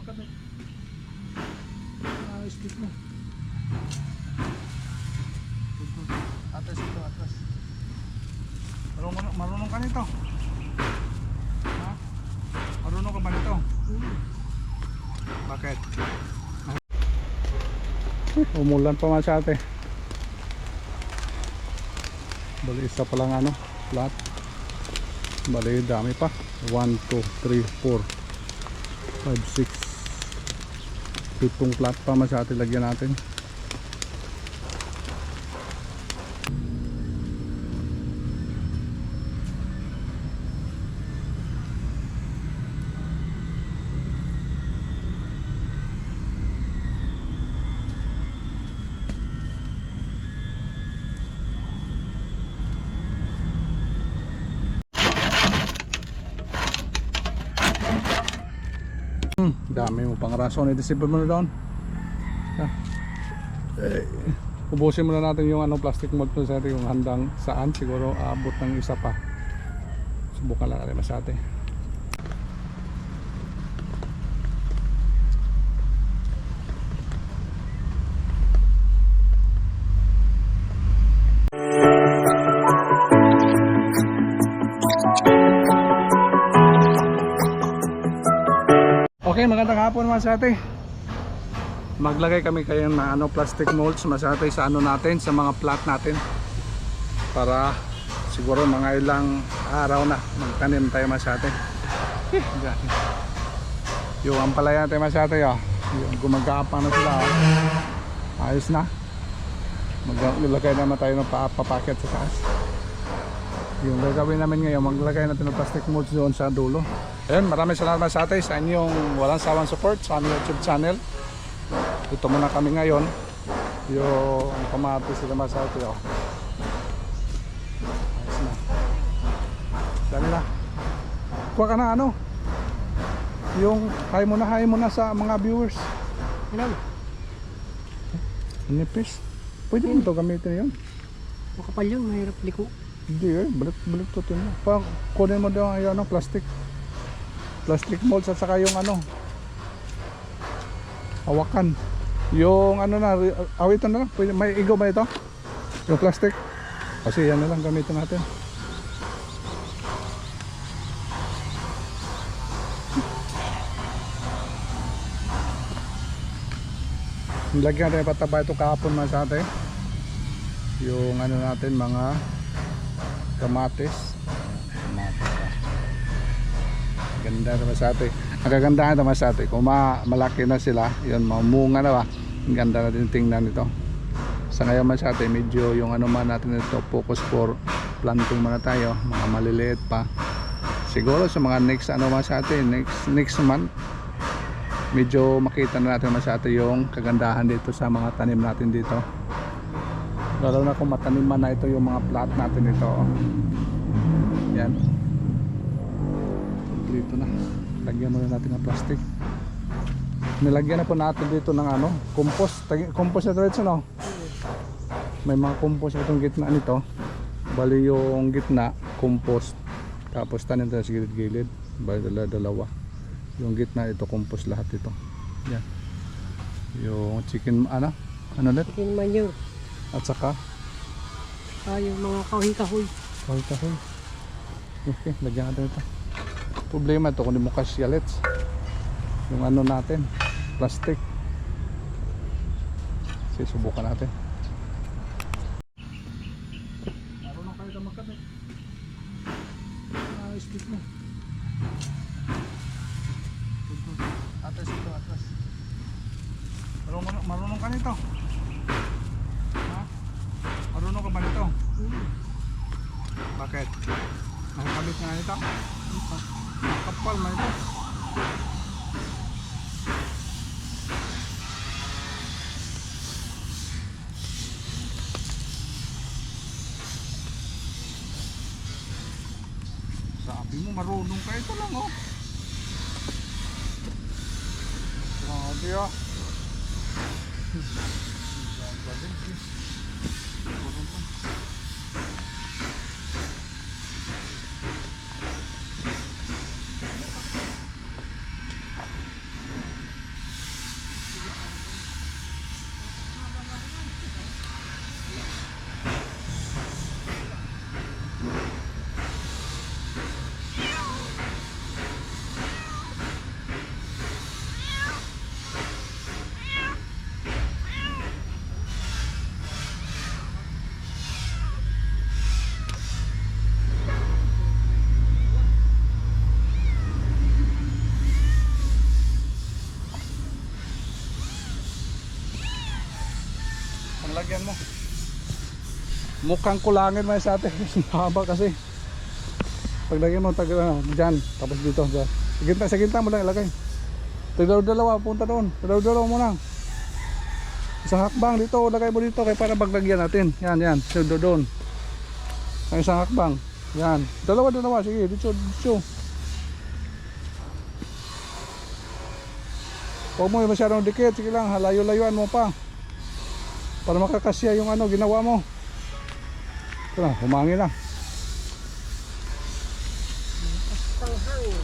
magkabit. Stick mo. Atras ito, atras. Marunong ka nito. Ha? Marunong ka ba nito? Bakit? Umulan pa man sa ate. Bali isa pa lang ano, flat. Bali dami pa. 1, 2, 3, 4 5, 6 7 flat pa man sa ate, lagyan natin. Dami mo pang rason, i-disable mo na doon. Ubusin muna natin yung ano, plastic mold to sa yung handang saan, siguro aabot ng isa pa. Subukan lang natin masate. Okay, magandang hapon mga sate. Maglagay kami kayo ng ano, plastic molds masate sa ano natin, sa mga plant natin. Para siguro mga ilang araw na magtanim tayo masate. Yung ampalaya natin masate, oh. Yung gumagapang na sila, oh. Ayos na. Maglagay naman tayo ng papaket sa taas. Yung gagawin namin ngayon, maglagay natin ng plastic molds doon sa dulo. Ayun, maraming salamat sa atin sa inyong walang sawang support sa aming YouTube channel. Ito muna kami ngayon. Yung kamatis sila sa atin, oh. Ayos na. Dami na. Kuha ka na ano, yung hi mo na sa mga viewers. Ilan? Nipis. Pwede mo ito gamitin yun. Makapal yun, mahirap liko. Hindi eh, balik to mo. Kunin mo daw yung ano, plastic molds at saka yung ano, hawakan. Yung ano na, awitan na lang. Pwede, may igo ba ito? Yung plastic? Kasi yan na lang gamitin natin. Nilagyan natin pataba ito kahapon mga sa atin. Yung ano natin, mga kamatis. Ganda naman sa atin. Ang kagandahan naman sa atin, kung malaki na sila, yun, mamunga na ba, ang ganda natin tingnan ito. Sa ngayon man sa atin, medyo yung ano man natin ito, focus for planting muna tayo, mga maliliit pa. Siguro sa mga next ano man sa atin, next month, medyo makita na natin man sa atin yung kagandahan dito sa mga tanim natin dito. Lalo na kung mataniman na ito yung mga plant natin ito. Yan. Dito na. Lagyan muna natin ng plastic. Nilagyan na po natin dito ng ano, compost. Compost na ito, no? May mga compost itong gitna nito. Bali yung gitna, compost. Tapos tanim tayo sa gilid-gilid. Bali dalawa. Yung gitna ito, compost lahat ito. Yan. Yung chicken, ano ulit? Chicken manure. At saka Yung mga kahoy-kahoy. Kahoy-kahoy. Okay, lagyan natin ito. Problema ito kung di mo kasyalets yung ano natin, plastic. Sige, subukan natin. Marunong kayo ka magkabit. Stick mo. Atras ito, atras. Marunong ka nito. Ha? Marunong ka ba nito? Bakit? Nakakabit nga nito? Kapal man ito. Sabi mo marunong ka, ito lang oh. Grabe ah. lagyan mo. Mukhang kulangin mga sa atin. Haba kasi. Paglagyan mo dyan, tapos dito. Sa ginta mo lang ilagay. Dalawa, punta doon. Dalawa muna. Isang hakbang dito, lagay mo dito kaya para baglagyan natin. Yan. Doon. Ang isang hakbang. Yan. Dalawa. Sige, dito. Huwag mo masyadong dikit. Sige lang, layo-layuan mo pa. Para makakasya yung ginawa mo. Ito na, humangin na. Tanghang.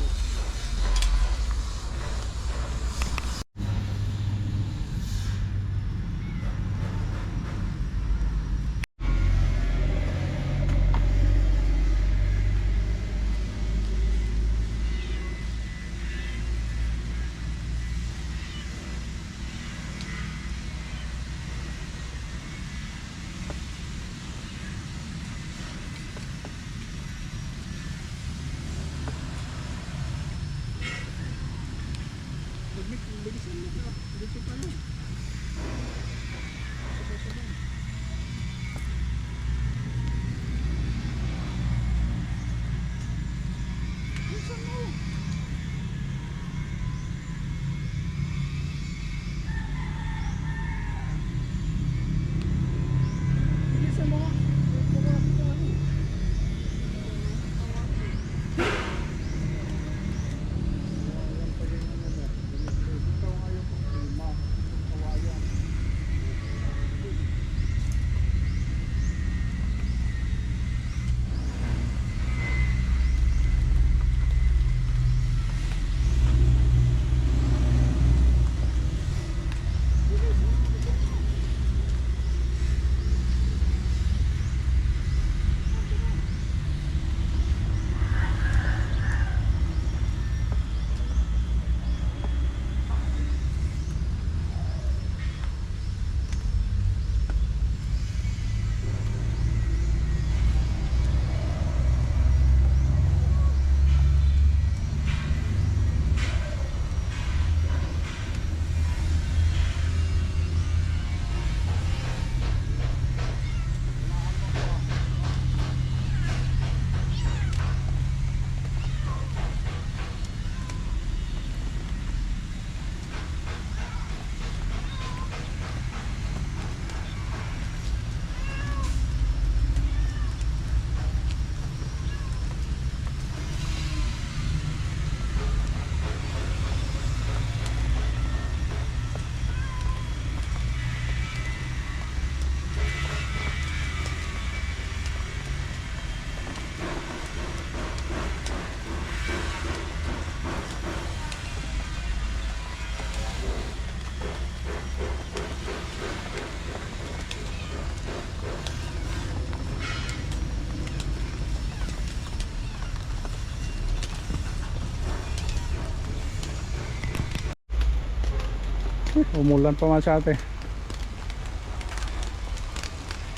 Umulan pa masyate.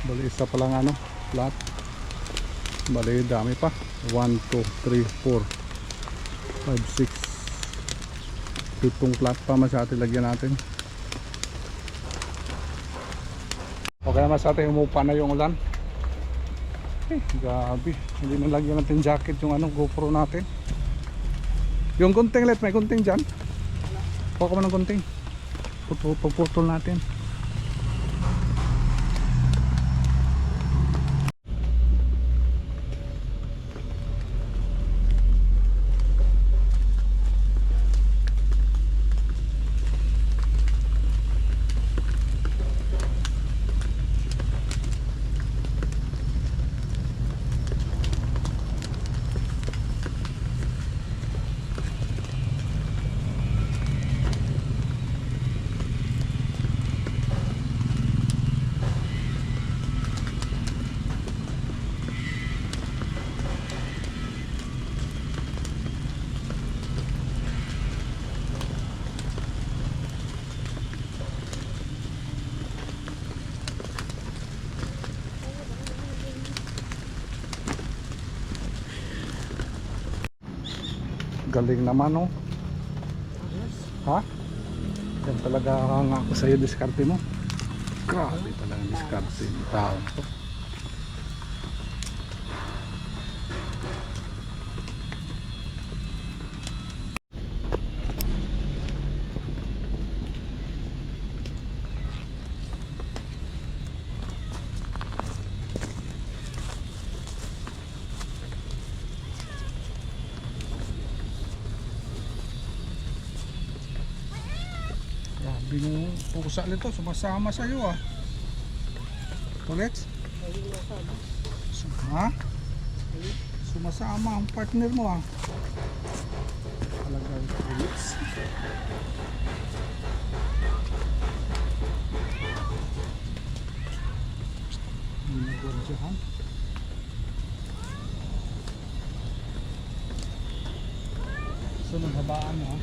Bali isa pa lang flat. Bali dami pa. 1, 2, 3, 4 5, 6 7 flat pa masyate lagyan natin. Okay naman sa atin, umupa na yung ulan. Grabe, hindi na lagyan natin jacket yung GoPro natin. Yung gunting let, may gunting dyan. Huwag ka man ng gunting. Puputol natin. Galing naman Ha? Yan talaga nga ako sa'yo, diskarte mo. Grabe talaga diskarte ng tao to. Grabe yung pusa nito, sumasama sa iyo ah. Ulit? Ayun na sabi. Ha? Sumasama ang partner mo ah. Talagang ulit. Hindi nagwardyahan. Sunod habaan mo ah.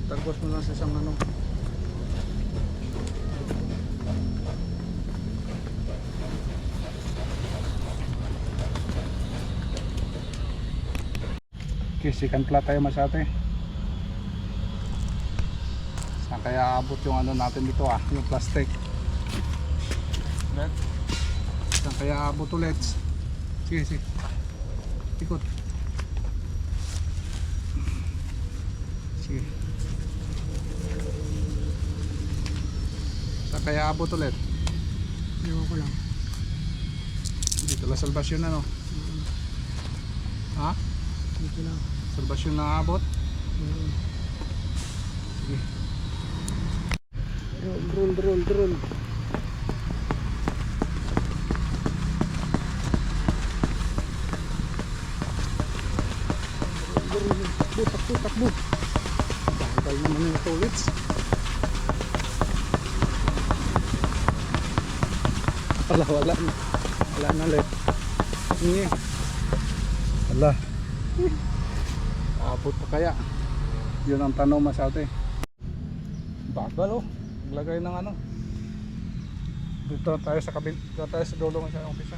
Itagwas mo lang sa isang ano. Okay, second plot tayo masate. Saan kaya abot yung ano natin dito ah, yung plastic. Ulit. Saan kaya abot ulit? Sige, sige. Ikot. Sige. Saan kaya abot ulit? Ewan ko lang. Dito lang salvasyon na no? Ha? Dito lang. Salvasyon na abot? Sige. Drone. Takbo. Bakal naman yung toilets. Wala na ulit. Hindi. Wala. Abot pa kaya? Yun ang tanong masate. Bagal oh. Maglagay ng ano. Dito tayo sa kabil. Dito tayo sa dulo sa umpisa.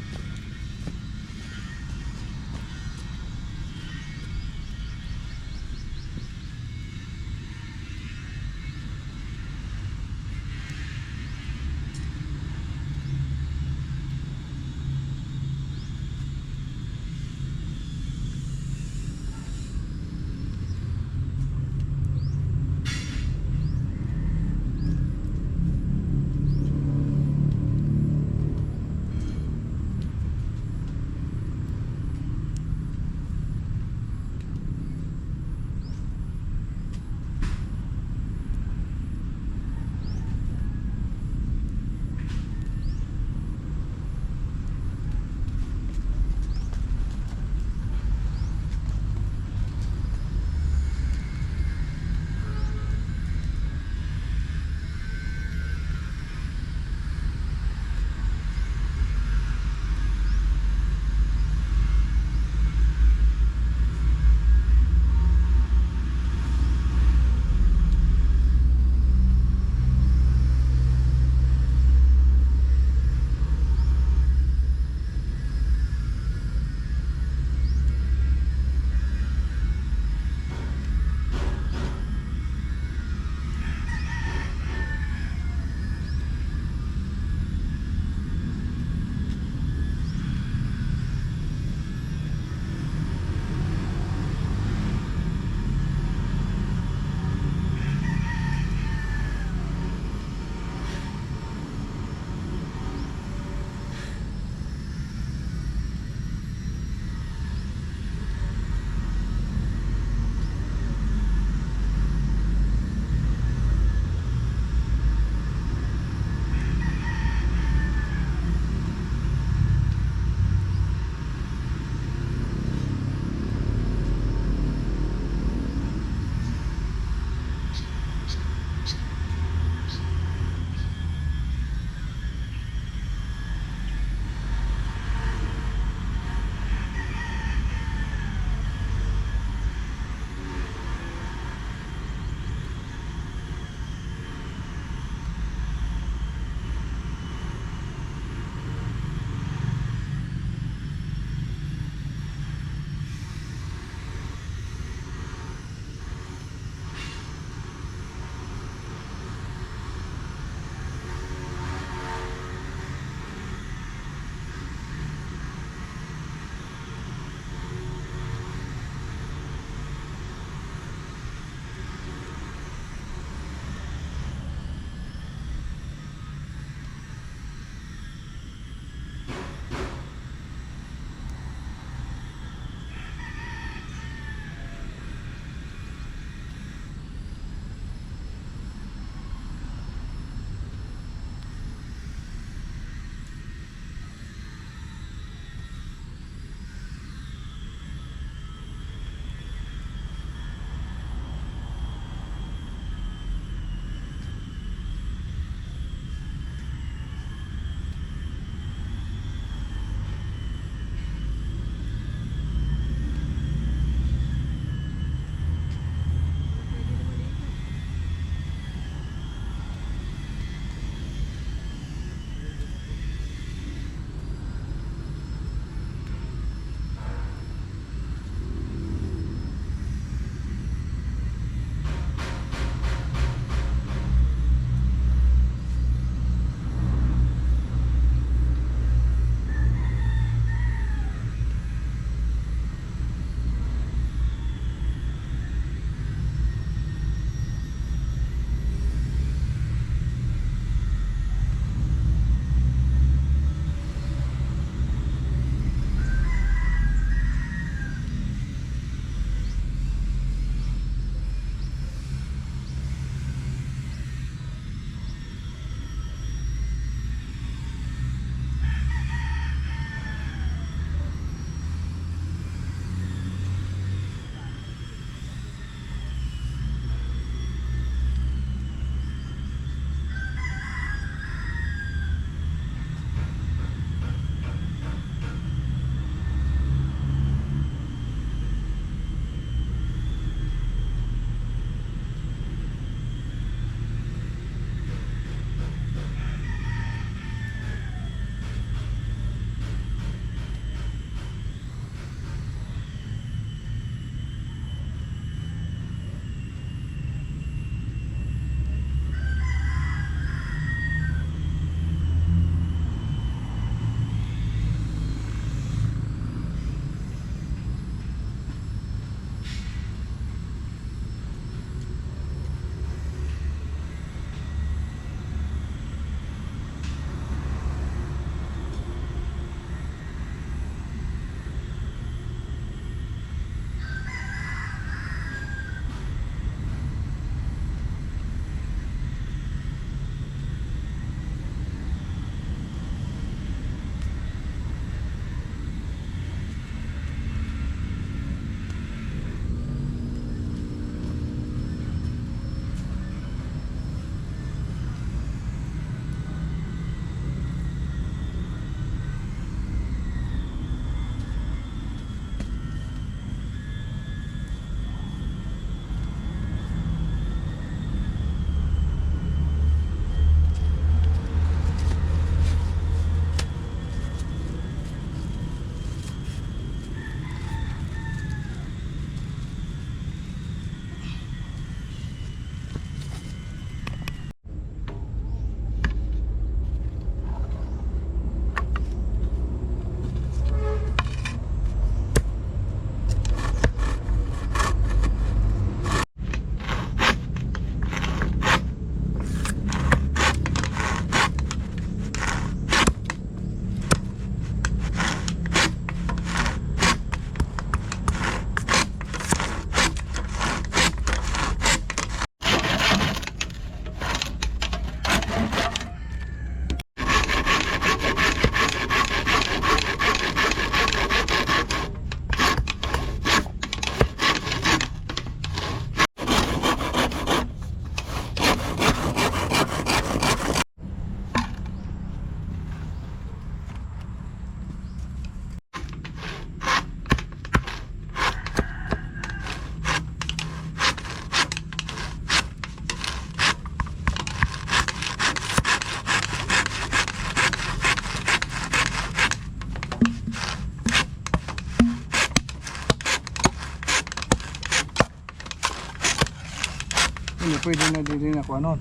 Hindi pwede na din ako ano.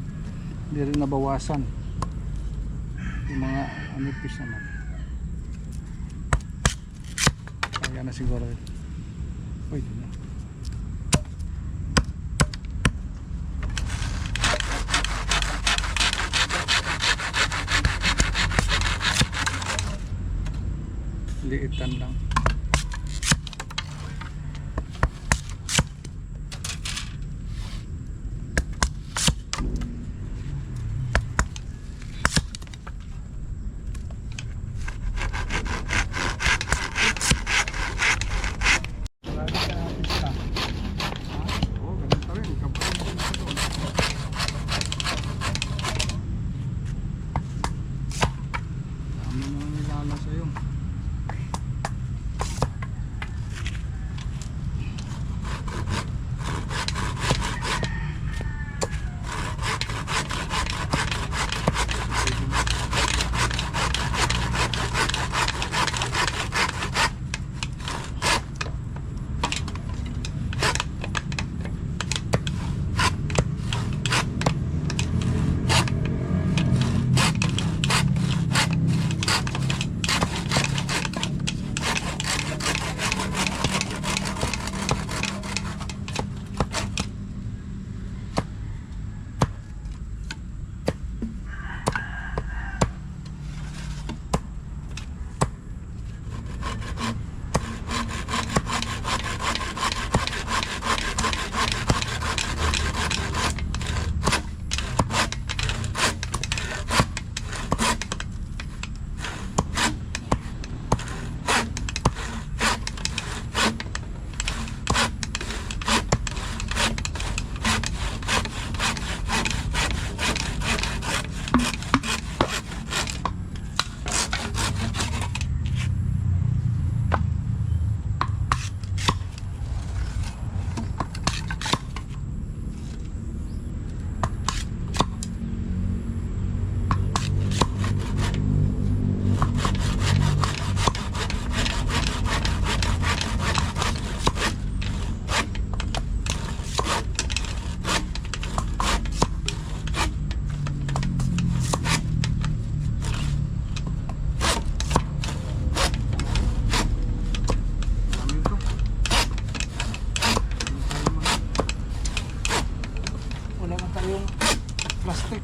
Hindi rin nabawasan. Yung mga anipis naman. Kaya na siguro. Pwede na. Liitan lang. Marami sa pista. Oo, ganun pa rin. Kapag dami naman nilala sa'yo. Plastic.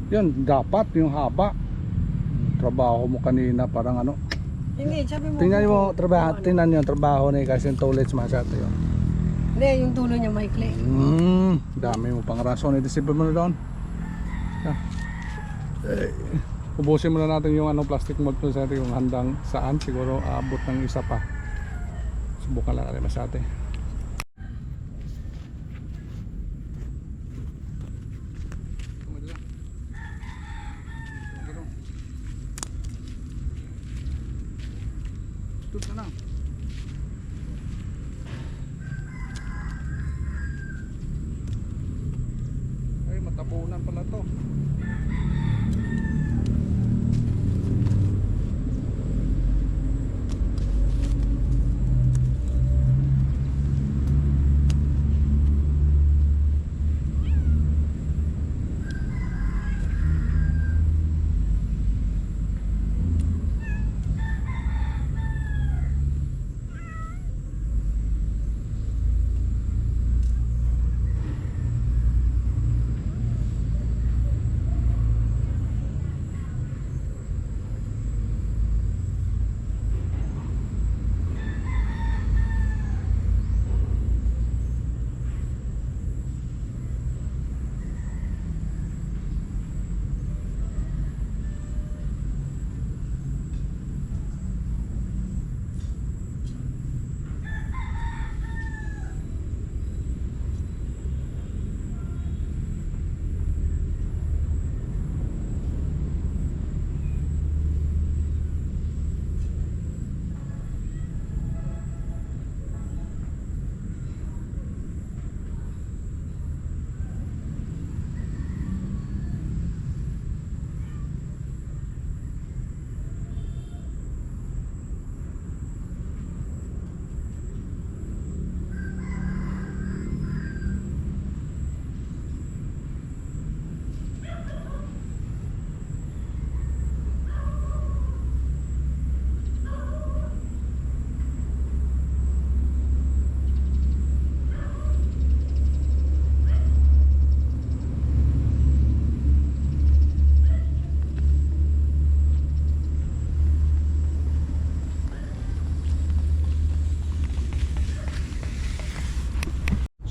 Yun, dapat yung haba. Trabaho mo kanina parang ano. Hindi, sabi mo. Tingnan mo, ano? tingnan nyo, trabaho ni kasi yung toilets masyado yun. Hindi, yung dulo niya maikli. Dami mo pang rason. Idisipin mo na doon. Ubusin muna natin yung ano, plastic mold sa atin, yung handang saan. Siguro aabot ng isa pa. Subukan lang natin masate. Ito na lang. Ay, matabunan pala to.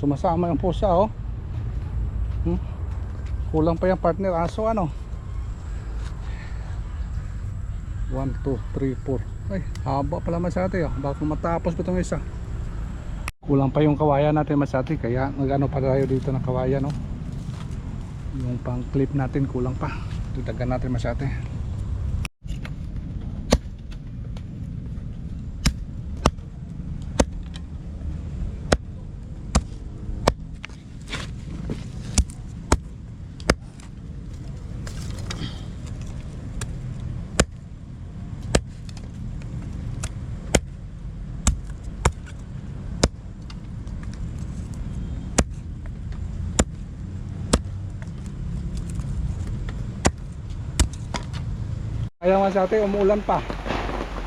sumasama yung pusa oh. Kulang pa yung partner aso ano. 1, 2, 3, 4. Ay, haba pala masate oh. Baka matapos pa itong isa. Kulang pa yung kawayan natin masate, kaya nagano pa tayo dito ng kawayan no. Yung pang clip natin kulang pa. Dagdagan natin masate. Kaya nga sa atin, umuulan pa.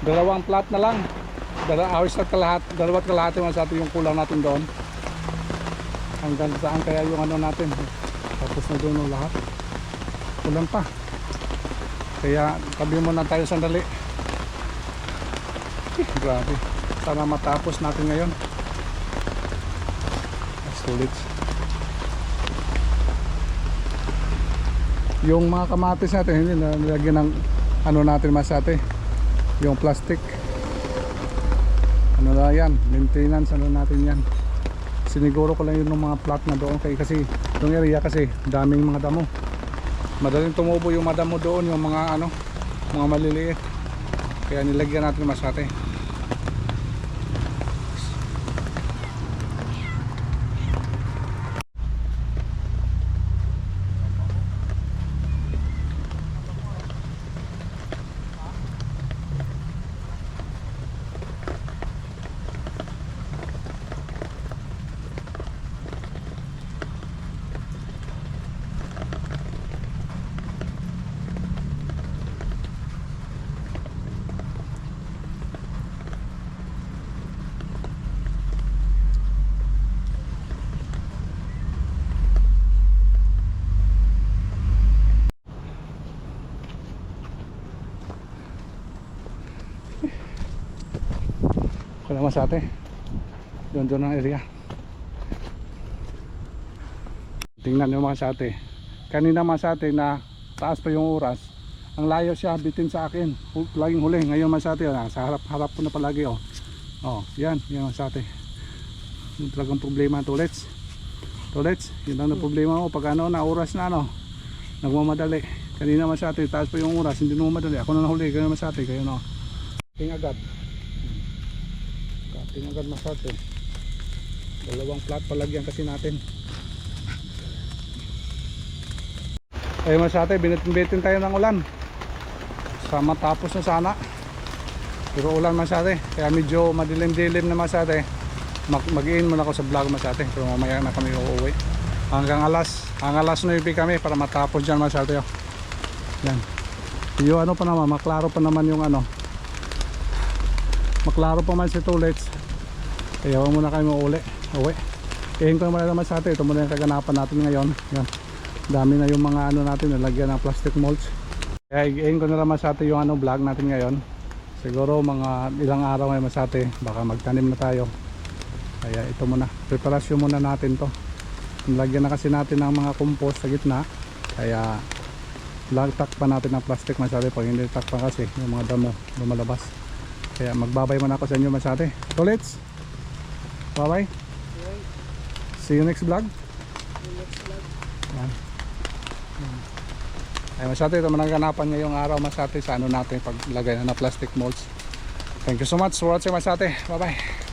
Dalawang plat na lang. Awis at kalahat, dalawat kalahati man sa atin yung kulang natin doon. Hanggang saan kaya yung ano natin. Tapos na doon yung lahat. Ulan pa. Kaya tabi muna tayo sandali. Grabe. Sana matapos natin ngayon. Sulit. Yung mga kamatis natin, hindi na nilagyan ng ano natin masate, yung plastic ano na yan, maintenance ano natin yan. Siniguro ko lang yun ng mga plat na doon kasi yung area kasi daming mga damo, madaling tumubo yung mga damo doon, yung mga ano, mga maliliit, kaya nilagyan natin masate. Kaya masate doon ang area. Tingnan nyo mga sate, kanina masate na taas pa yung oras, ang layo siya bitin sa akin, laging huli. Ngayon masate sa harap ko na palagi oh. Oh, yan masate. Yung talagang problema tulets, yun lang na problema mo pag ano na oras na ano, nagmamadali. Kanina masate taas pa yung oras, hindi mo madali, ako na nahuli. Kanina masate kayo no, ting agad masate. Dalawang plat palagyan kasi natin. Ay masate, binitin tayo ng ulan sa matapos na sana, pero ulan masate, kaya medyo madilim-dilim na masate. Mag-in muna ako sa vlog masate, pero mamaya na kami uuwi. Hanggang alas 9 kami para matapos dyan masate oh. Yan. Yung ano pa naman, maklaro pa naman yung ano, maklaro pa man si Tulets. Kaya huwag muna kayo uwi. Ihin ko naman sa atin. Ito muna yung kaganapan natin ngayon. Yan. Dami na yung mga ano natin, nalagyan ng plastic mulch. Kaya ihin ko na naman sa atin yung ano, vlog natin ngayon. Siguro mga ilang araw ngayon sa atin, baka magtanim na tayo. Kaya ito muna, preparasyon muna natin to. Nalagyan na kasi natin ng mga compost sa gitna. Kaya takpan natin ng plastic masate. Pag hindi takpan kasi yung mga damo lumalabas. Kaya magbabay muna ako sa inyo masate. Tulets, bye bye. See you next vlog. Yan. Ay masate, ito managanapan ngayong araw masate sa ano natin paglagay na plastic molds. Thank you so much for watching masate. Bye bye.